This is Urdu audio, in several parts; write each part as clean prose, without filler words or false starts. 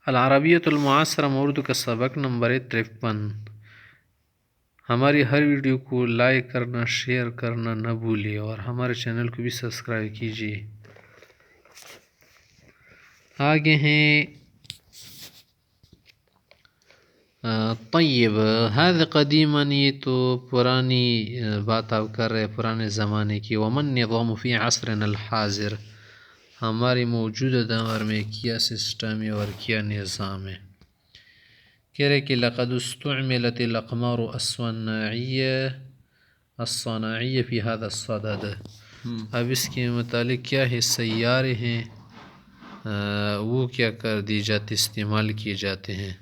العربیۃ المعاصرہ اردو کا سبق نمبر 53۔ ہماری ہر ویڈیو کو لائک کرنا، شیئر کرنا نہ بھولیے اور ہمارے چینل کو بھی سبسکرائب کیجیے۔ آگے ہیں طیب هذا قدیما، یہ تو پرانی بات آپ کر رہے پرانے زمانے کی۔ ومن نظام فی عصرنا الحاضر، ہمارے موجودہ دور میں کیا سسٹم ہے اور کیا نظام ہے۔ کہہ رہے کہ لقد استعملت الاقمار الصناعیہ فی هذا الصدد، اب اس کے متعلق کیا ہے، سیارے ہیں وہ کیا کر دی جاتے، استعمال کیے جاتے ہیں۔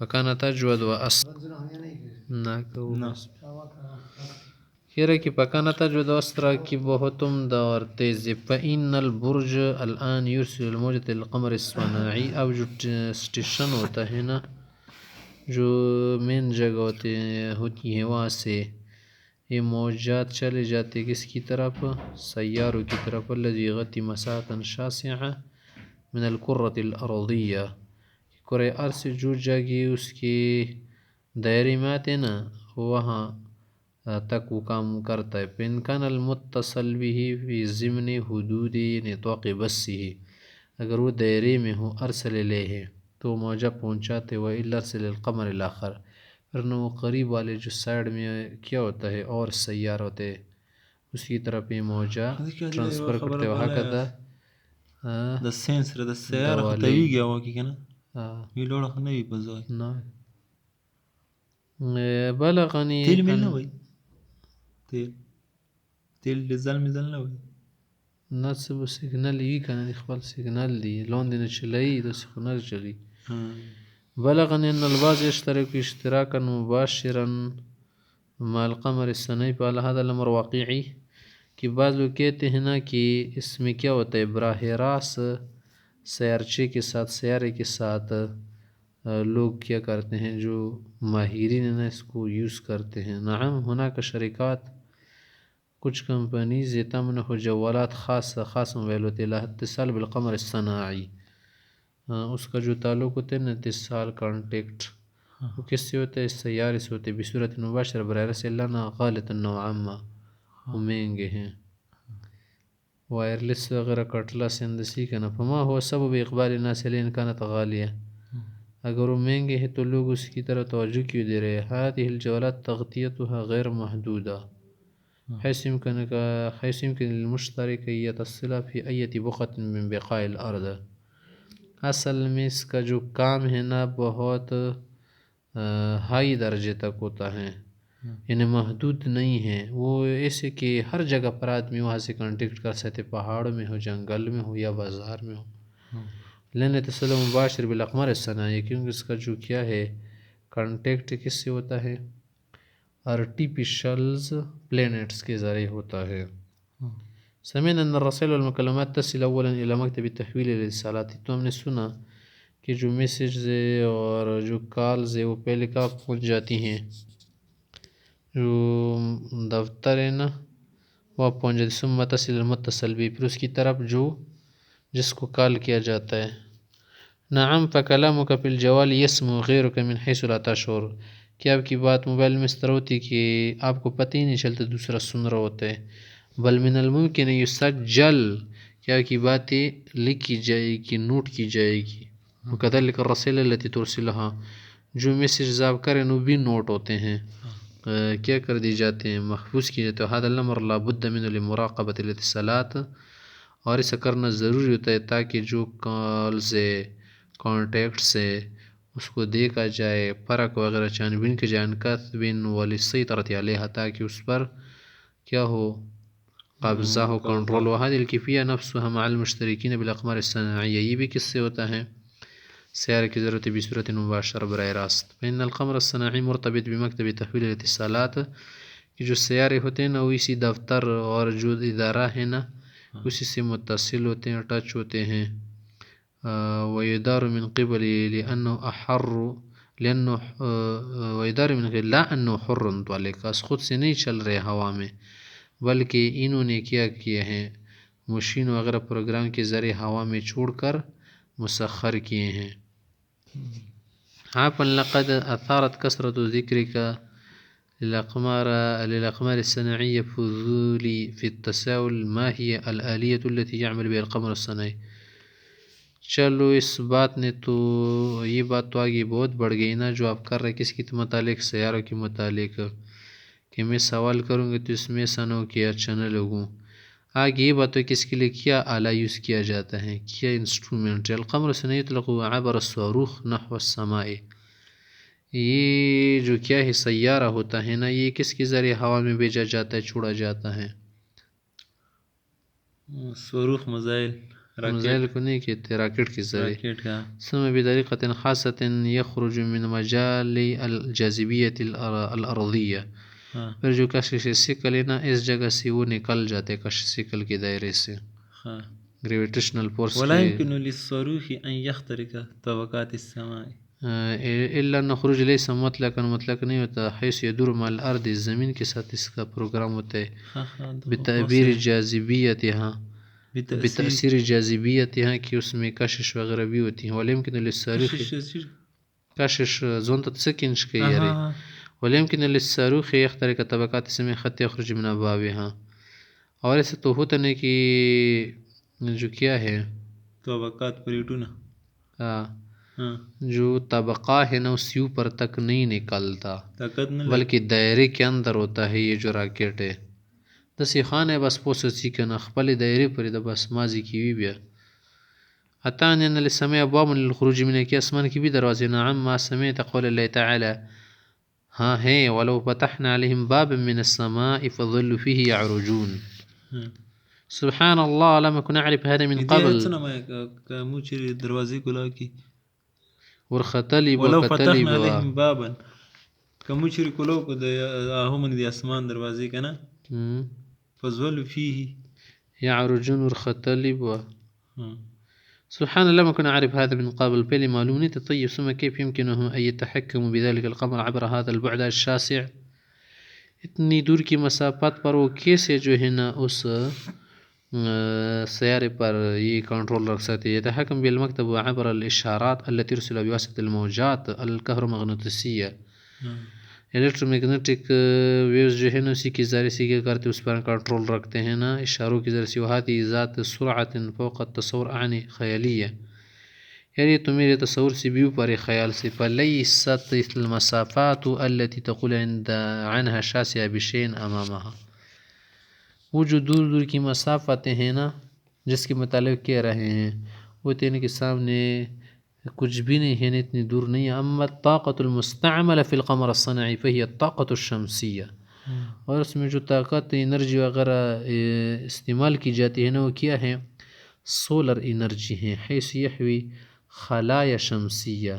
فکان تجود و کہہ رہے کہ پکانا تجود اسرا کی بہت عمدہ اور تیز۔ فإن البرج الآن يرسل الموجة القمر الصناعی، اب جو اسٹیشن ہوتا ہے نا، جو مین جگہ ہوتی ہے وہاں سے یہ موجات چلے جاتے کس کی طرف، سیاروں کی طرف۔ الذي يغطي مساحة شاسعة من الكرة الأرضية، کرۂ ارض سے جو جگہ اس کے دائرے میں آتے نا وہاں تک وہ کام کرتا ہے۔ فإن كان المتصل به في ضمن حدود نطاق بثه، اگر وہ دائرے میں ہو ارسل الیہ تو موجہ پہنچاتے، وإلا ارسل القمر الآخر، ورنہ وہ قریب والے جو سائڈ میں کیا ہوتا ہے اور سیار ہوتے اس کی طرف یہ موجہ ٹرانسفر کرتے۔ وہکذا د ساينس سره د سیاره خطویږي او کې کنه وی لوړه خو نه وي په ځای بلغني تیل مل نه وي، تیل ډیزل میزل نه وي، نصب سیگنل یی کنه خپل سیگنل دی لون دی نه چلایی د سیگنل چلی۔ بلغني ان البعض يشترك اشتراكا مباشرا مع القمر الصناعي فعلى هذا الامر واقعي، کہ بعض لوگ کہتے ہیں نا کہ اس میں کیا ہوتا ہے، براہ راست سیارچے کے ساتھ، سیارے کے ساتھ لوگ کیا کرتے ہیں، جو ماہرین ہیں نا اس کو یوز کرتے ہیں۔ نعم هناك شرکات، کچھ کمپنیز تمنح جوالات خاص موبائل ہوتے ہیں اتصال بالقمر الصناعی، اس کا جو تعلق ہوتا ہے نا اتصال کانٹیکٹ وہ کس سے ہوتا ہے، اس سیارے سے ہوتے بصورت مباشر براہ راست، اللہ غالط نوعا ما، وہ مہنگے ہیں۔ وائرلیس وغیرہ کٹلا سے اندسی کا نا، فما ہوا سبب اقبال الناس علیہ ان کانت غالیہ، اگر وہ مہنگے ہیں تو لوگ اس کی طرح توجہ کیوں دے رہے ہیں۔ هذه الجوالات تغطیتها غیر محدودہ، حيث يمكن للمشترك ان يتصل في أي بقعة من بقاع الارض، اصل میں اس کا جو کام ہے نا بہت ہائی درجے تک ہوتا ہے، یعنی محدود نہیں ہے، وہ ایسے کہ ہر جگہ پر آدمی وہاں سے کانٹیکٹ کر سکتے، پہاڑوں میں ہو، جنگل میں ہو یا بازار میں ہو۔ لین اتصال مباشر بالاقمار الصناعی، کیونکہ اس کا جو کیا ہے کانٹیکٹ کس سے ہوتا ہے، آرٹیفیشلز پلینٹس کے ذریعے ہوتا ہے۔ سمعنا ان الرسائل والمکالمات تصل اولا الى مکتب تحویل الاتصالات، تو ہم نے سنا کہ جو میسیج اور جو کالز ہے وہ پہلے کہاں پہنچ جاتی ہیں، جو دفتر ہے نا وہ پہنچ جاتی، ثم تصل المتصل بھی، پھر اس کی طرف جو جس کو کال کیا جاتا ہے۔ نعم فکلامک فی الجوال یسمع غیرک من حیث لا تشعر، کہ آپ کی بات موبائل میں اس طرح ہوتی کہ آپ کو پتہ ہی نہیں چلتا دوسرا سن رہا ہوتا ہے۔ بل من الممکن یسجل، کہ آپ کی باتیں لکھی جائے گی، نوٹ کی جائے گی۔ وکذلک الرسائل التي ترسلها، جو میسیج آپ کریں وہ بھی نوٹ ہوتے ہیں، کیا کر دی جاتے ہیں، محفوظ کیے جاتے ہیں۔ هذا الامر لا بد من لمراقبة الاتصالات، اور اسے کرنا ضروری ہوتا ہے تاکہ جو کالز ہے، کانٹیکٹس ہے، اس کو دیکھا جائے، فرق وغیرہ چھان بین کے جان کتب وللسیطرۃ علیہا، تاکہ اس پر کیا ہو، قبضہ ہو، کنٹرول ہو۔ هذه الکیفیہ نفسها مع المشترکین بالاقمار الصناعیہ، یہ بھی کس سے ہوتا ہے، سیارے کی ضرورت بصورت مباشر براہ راست۔ فإن القمر الصناعی مرتبط بمکتب تحویل الاتصالات، کہ جو سیارے ہوتے ہیں نا وہ اسی دفتر اور جو ادارہ ہے نا اسی سے متصل ہوتے ہیں، ٹچ ہوتے ہیں۔ ویدار من قبل لأنه أحر، ویدار من قبل لا أنه حر طالق، خود سے نہیں چل رہے ہوا میں، بلکہ انہوں نے کیا کیے ہیں، مشین وغیرہ پروگرام کے ذریعے ہوا میں چھوڑ کر مسخر کیے ہیں۔ عفوا لقد أثارت كثرة ذكرك للأقمار الصناعية فضولي في التساؤل ما هي الآلية التي يعمل بها القمر الصناعي. چلو اس بات نے تو یہ بات تو آگے بہت بڑھ گئی نا جو آپ کر رہے کس کے متعلق سیاروں کے متعلق کہ میں سوال کروں گا تو اس میں ایسا نہ ہو کہ اچھا نہ لگوں. آگے یہ بات ہے کہ اس کے لیے کیا آلہ یوز کیا جاتا ہے کیا انسٹرومنٹ. القمر الصناعي يطلق عبر الصاروخ نحو السماء. یہ جو کیا ہے سیارہ ہوتا ہے نا یہ کس کے ذریعے ہوا میں بھیجا جاتا ہے چھوڑا جاتا ہے. صاروخ مزائل کو نہیں کہتے راکٹ کے ذریعے. راکٹ کا ثم بطريقة خاصة يخرج من مجال الجاذبية الأرضية. پھر جو کشش سیکل ہے نا اس جگہ سے وہ نکل جاتے کشش سیکل کے دائرے سے گریویٹیشنل فورس. ولا يمكن للصاروخ أن يخترق طبقات السماء الا نخرج ليس مطلقا مطلق نہیں ہوتا حيث يدور مع الارض زمین کے ساتھ اس کا پروگرام ہوتا ہے بتعبیر جاذبیتها بتأثیر جاذبیتها کہ اس میں کشش وغیرہ بھی ہوتی ہیں. ولا يمكن للصاروخ کشش زون تسکنش کے یاری ولا يمكن للصاروخ يخترق طبقات السماء حتى يخرج من أبوابها. اور ایسا تو ہوتا نہیں کہ جو کیا ہے طبقات پلیٹون جو طبقہ ہے نا اس اوپر تک نہیں نکلتا بلکہ دائرے کے اندر ہوتا ہے یہ جو راکٹ ہے. دسی خان ہے بس پوسسی کنا خپل دائرے پر دا بس ماضی کی بھی بیا اتانی ان للسماء ابواب للخروج منها کہ اسمان کی بھی دروازے. نعم ما سمعت قول الله تعالی ہاں ہیں ولو فتحنا عليهم بابا من السماء فظلوا فيه يعرجون. سبحان الله لم أكن أعرف هذا من قبل. موچری دروازے کلا کی ورختلی ولو فتحنا عليهم بابا کموچری کلو کو من دی اسمان دروازے کنا فظلوا فيه يعرجون ورختلی بوا. سبحان الله ما كنا أعرف هذا من قبل. پہلے معلوم نہیں تھا. طيب ثم كيف يمكنهم أن يتحكموا بذلك القمر عبر هذا البعد الشاسع. اتنی دور کی مسافت پر وہ کیسے جو ہے نا اس سیارے پر یہ کنٹرول رکھ سکتے. يتحكم بالمكتب عبر الإشارات التي ترسل بواسطة الموجات الكهرومغناطيسية. الیکٹرو میگنیٹک ویوز جو ہے نا اسی کے ذریعے سے کیا کرتے اس پر کنٹرول رکھتے ہیں نا اشاروں کی ذریعے سے. وهذه ذات سرعت فوق التصور اعنی خیالیہ یعنی تو میرے تصور سے بھی اوپر خیال سے. فلیست المسافات التي تقول عنها شاسعة بشيء امامها. وہ جو دور دور کی مسافتیں ہیں نا جس کے متعلق کہہ رہے ہیں وہ تینے کے سامنے کچھ بھی نہیں ہے اتنی دور نہیں. اما الطاقة المستعملة في القمر الصناعي فهي الطاقة الشمسية. اور اس میں جو طاقت انرجی وغیرہ استعمال کی جاتی ہے نا وہ کیا ہے سولر انرجی ہیں. حيث يحوي خلايا شمسیہ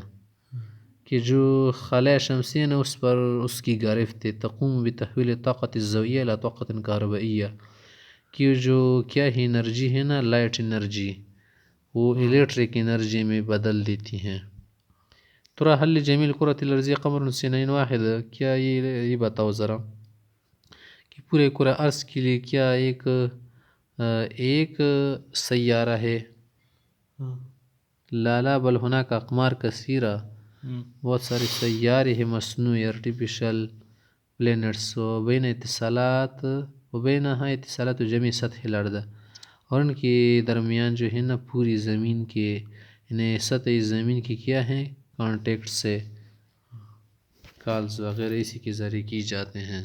کہ جو خلايا شمسیہ نا اس پر اس کی گرفت تقوم بتحویل الطاقة الضوئية إلى طاقة كهربائية کہ جو کیا ہے انرجی ہے نا لائٹ انرجی وہ الیکٹرک انرجی میں بدل دیتی ہیں. ترى هل لجميع الكرة الأرضية قمر صناعي واحد. کیا یہ بتاؤ ذرا کہ پورے کرہ ارض کے لیے کیا ایک سیارہ ہے. لالا بل هناك اقمار کثیرہ بہت سارے سیارے ہیں مصنوعی آرٹیفیشل پلینٹس وبین اتصالات وبینها اتصالات جميع سطح الارض. اور ان کے درمیان جو ہے نا پوری زمین کے انہیں سطح زمین کی کیا ہیں کانٹیکٹ سے کالز وغیرہ اسی کے ذریعے کی جاتے ہیں.